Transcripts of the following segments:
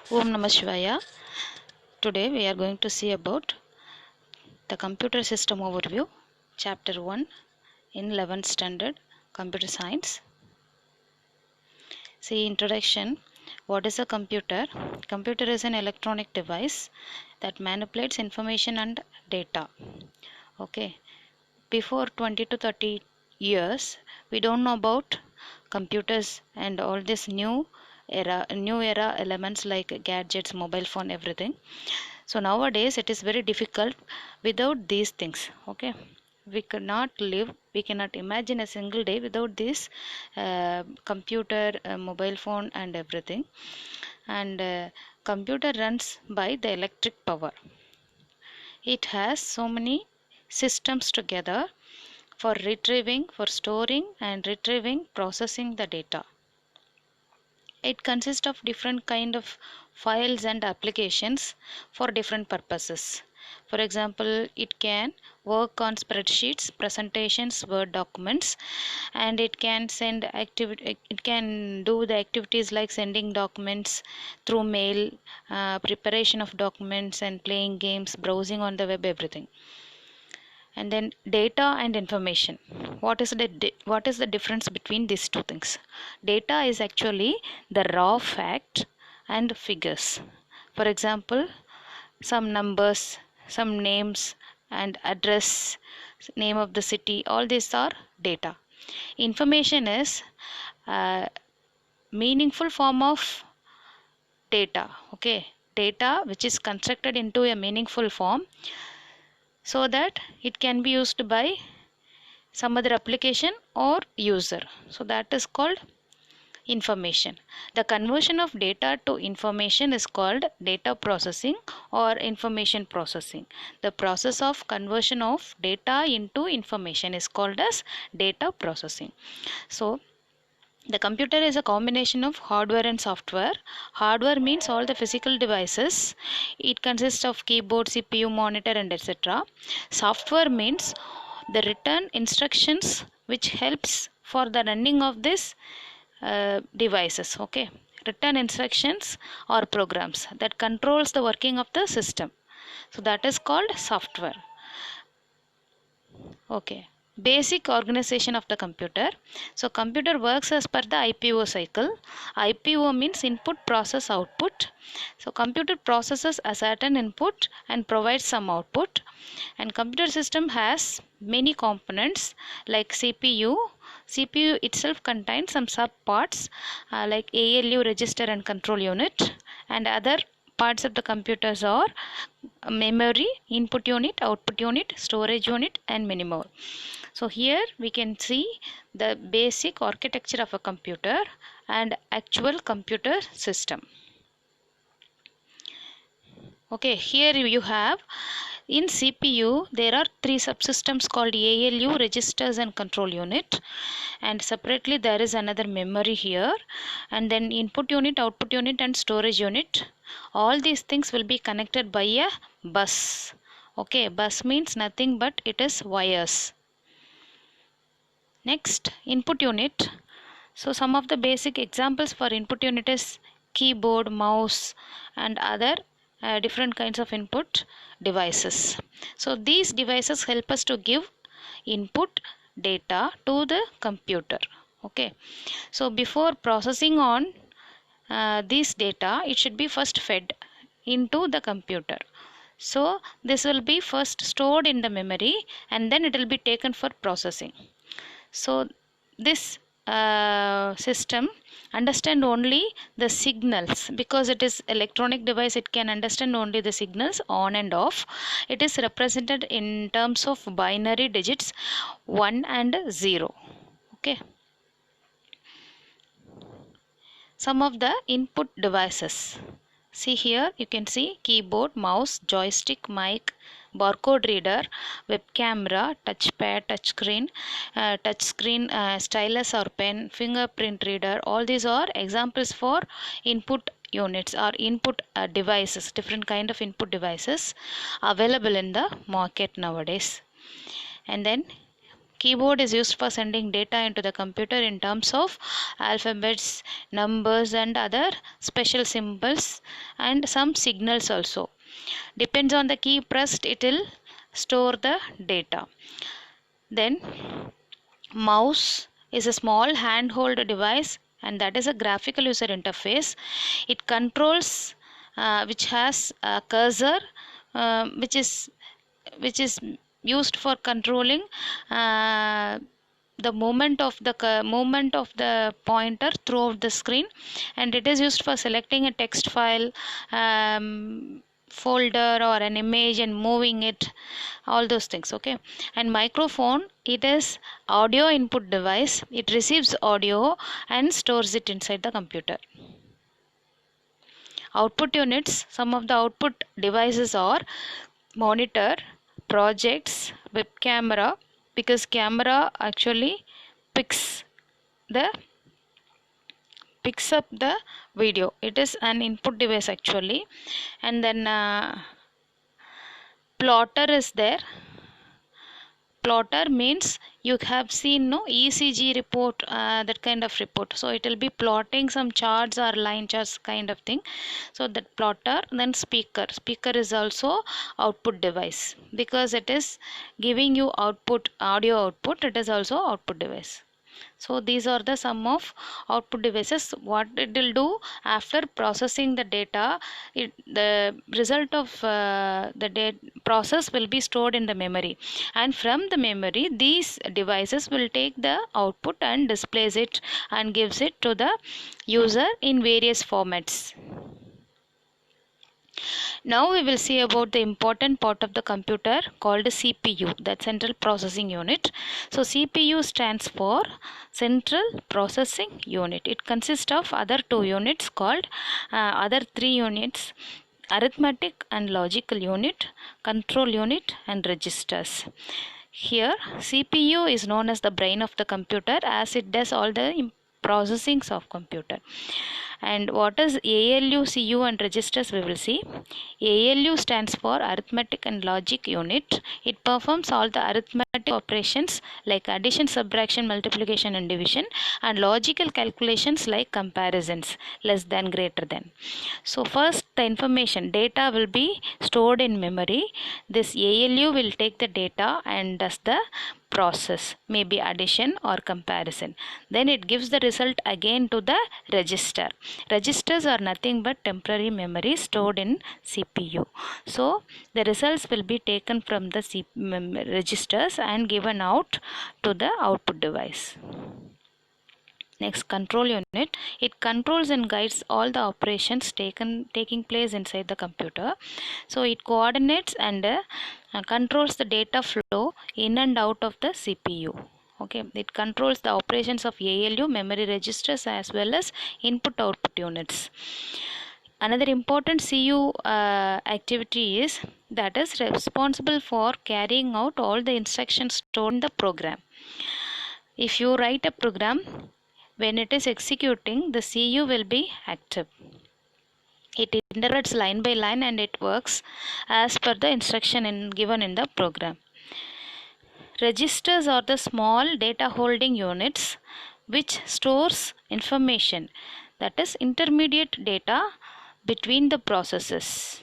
Om Namah Shivaya. Today we are going to see about the computer system overview, chapter 1 in 11th standard computer science. See introduction. What is a computer? Computer is an electronic device that manipulates information and data. Okay. Before 20 to 30 years, we don't know about computers and all this new era elements like gadgets, mobile phone, everything. So nowadays it is very difficult without these things. Okay, we cannot live, we cannot imagine a single day without this computer, mobile phone, and everything. And computer runs by the electric power. It has so many systems together for retrieving, for storing, and retrieving, processing the data. It consists of different kind of files and applications for different purposes. For example, it can work on spreadsheets, presentations, word documents, and it can it can do the activities like sending documents through mail, preparation of documents, and playing games, browsing on the web, everything. And then data and information. What is the difference between these two things? Data is actually the raw fact and figures. For example, some numbers, some names and address, name of the city, all these are data. Information is a meaningful form of data. Okay, data which is constructed into a meaningful form so that it can be used by some other application or user. So that is called information. The conversion of data to information is called data processing or information processing. The process of conversion of data into information is called as data processing. So the computer is a combination of hardware and software. Hardware means all the physical devices. It consists of keyboard, CPU, monitor, and etc. Software means the written instructions which helps for the running of this devices. Okay, written instructions or programs that controls the working of the system. So that is called software. Okay, basic organization of the computer. So computer works as per the IPO cycle. IPO means input, process, output. So computer processes a certain input and provides some output. And computer system has many components like CPU. CPU itself contains some sub parts like ALU, register and control unit, and other parts of the computers are memory, input unit, output unit, storage unit, and many more. So here we can see the basic architecture of a computer and actual computer system. Okay, here you have in CPU there are three subsystems called ALU, registers and control unit, and separately there is another memory here, and then input unit, output unit and storage unit. All these things will be connected by a bus. Okay, bus means nothing but it is wires. Next, input unit. So some of the basic examples for input unit is keyboard, mouse and other different kinds of input devices. So these devices help us to give input data to the computer. Okay, so before processing on this data, it should be first fed into the computer. So this will be first stored in the memory and then it will be taken for processing. So this system understand only the signals because it is electronic device. It can understand only the signals on and off. It is represented in terms of binary digits 1 and 0. Okay, some of the input devices. See here you can see keyboard, mouse, joystick, mic, barcode reader, web camera, touchpad, touchscreen, stylus or pen, fingerprint reader. All these are examples for input units or input devices, different kind of input devices available in the market nowadays. And then Keyboard is used for sending data into the computer in terms of alphabets, numbers, and other special symbols, and some signals also. Depends on the key pressed, it will store the data. Then mouse is a small handheld device, and that is a graphical user interface. It controls which has a cursor, which is used for controlling uh, the movement of the pointer throughout the screen, and it is used for selecting a text file, folder, or an image and moving it, all those things. Okay. And microphone, it is audio input device. It receives audio and stores it inside the computer. Output units, some of the output devices are monitor, projects, web camera, because camera actually picks up the video. It is an input device actually. And then plotter is there. Plotter means you have seen ECG report, that kind of report. So it will be plotting some charts or line charts kind of thing. So that plotter. Then speaker is also output device, because it is giving you output, audio output. It is also output device. So these are the some of output devices. What it will do after processing the data, the result of the process will be stored in the memory, and from the memory these devices will take the output and displays it and gives it to the user in various formats. Now we will see about the important part of the computer called CPU, that central processing unit. So CPU stands for central processing unit. It consists of other two units called other three units: arithmetic and logical unit, control unit, and registers. Here CPU is known as the brain of the computer, as it does all the processings of computer. And what is ALU, CU, and registers we will see. ALU stands for arithmetic and logic unit. It performs all the arithmetic operations like addition, subtraction, multiplication, and division, and logical calculations like comparisons, less than, greater than. So first the information data will be stored in memory. This ALU will take the data and does the process, maybe addition or comparison. Then it gives the result again to the register. Registers are nothing but temporary memory stored in CPU. So the results will be taken from the registers and given out to the output device. Next, control unit. It controls and guides all the operations taking place inside the computer. So it coordinates and controls the data flow in and out of the CPU. Okay, it controls the operations of ALU, memory registers, as well as input output units. Another important CU activity is that is responsible for carrying out all the instructions stored in the program. If you write a program, when it is executing, the CU will be active. It interprets line by line and it works as per the instruction given in the program. Registers are the small data holding units which stores information, that is intermediate data between the processes.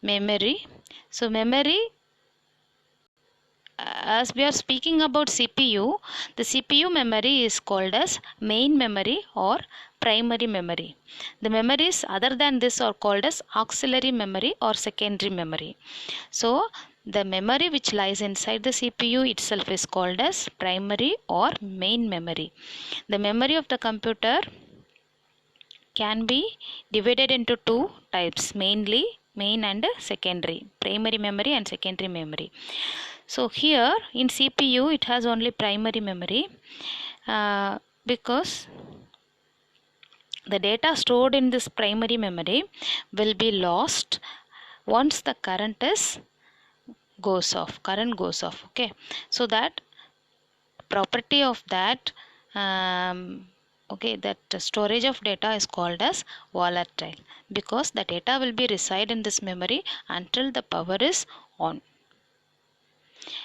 Memory. So memory, as we are speaking about CPU, the CPU memory is called as main memory or primary memory. The memories other than this are called as auxiliary memory or secondary memory. So the memory which lies inside the CPU itself is called as primary or main memory. The memory of the computer can be divided into two types, mainly main and secondary, primary memory and secondary memory. So here in CPU it has only primary memory because the data stored in this primary memory will be lost once the current goes off. Okay, so that property of that that storage of data is called as volatile, because the data will be reside in this memory until the power is on.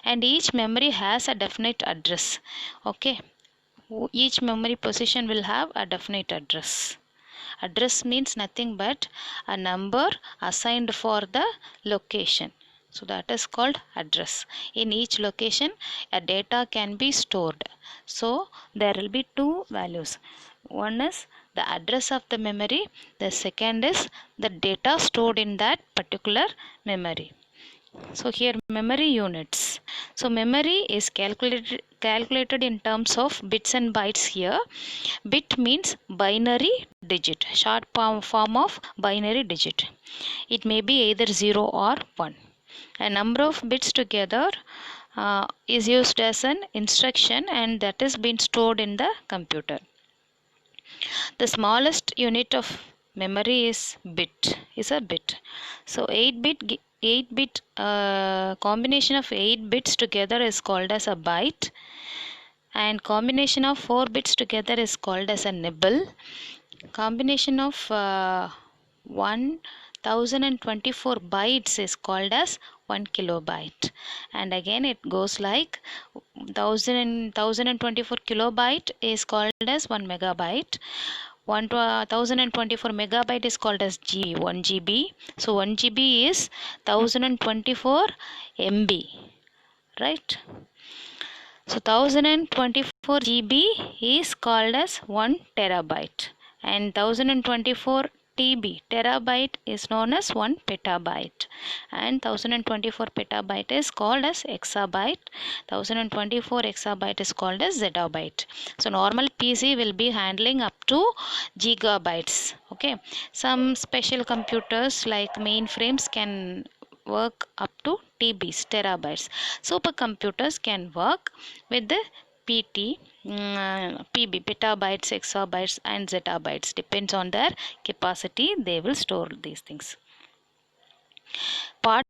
and each memory has a definite address. Okay, each memory position will have a definite address. Address means nothing but a number assigned for the location. So that is called address. In each location a data can be stored. So there will be two values. One is the address of the memory, the second is the data stored in that particular memory. So here memory units. So memory is calculated in terms of bits and bytes here. Bit means binary digit, short form of binary digit. It may be either 0 or 1. A number of bits together is used as an instruction, and that is being stored in the computer. The smallest unit of memory is a bit. So 8 bit combination of 8 bits together is called as a byte, and combination of 4 bits together is called as a nibble. Combination of 1024 bytes is called as 1 kilobyte, and again it goes like 1024 kilobyte is called as 1 megabyte. 1024 megabyte is called as GB, 1 GB. So 1 GB is 1024 MB, right? So 1024 GB is called as 1 terabyte, and 1024 TB, terabyte, is known as 1 petabyte, and 1024 petabyte is called as exabyte. 1024 exabyte is called as zettabyte. So normal PC will be handling up to gigabytes. Okay, some special computers like mainframes can work up to TBs, terabytes. Supercomputers can work with the PB, petabytes, exabytes and zettabytes. Depends on their capacity, they will store these things. Part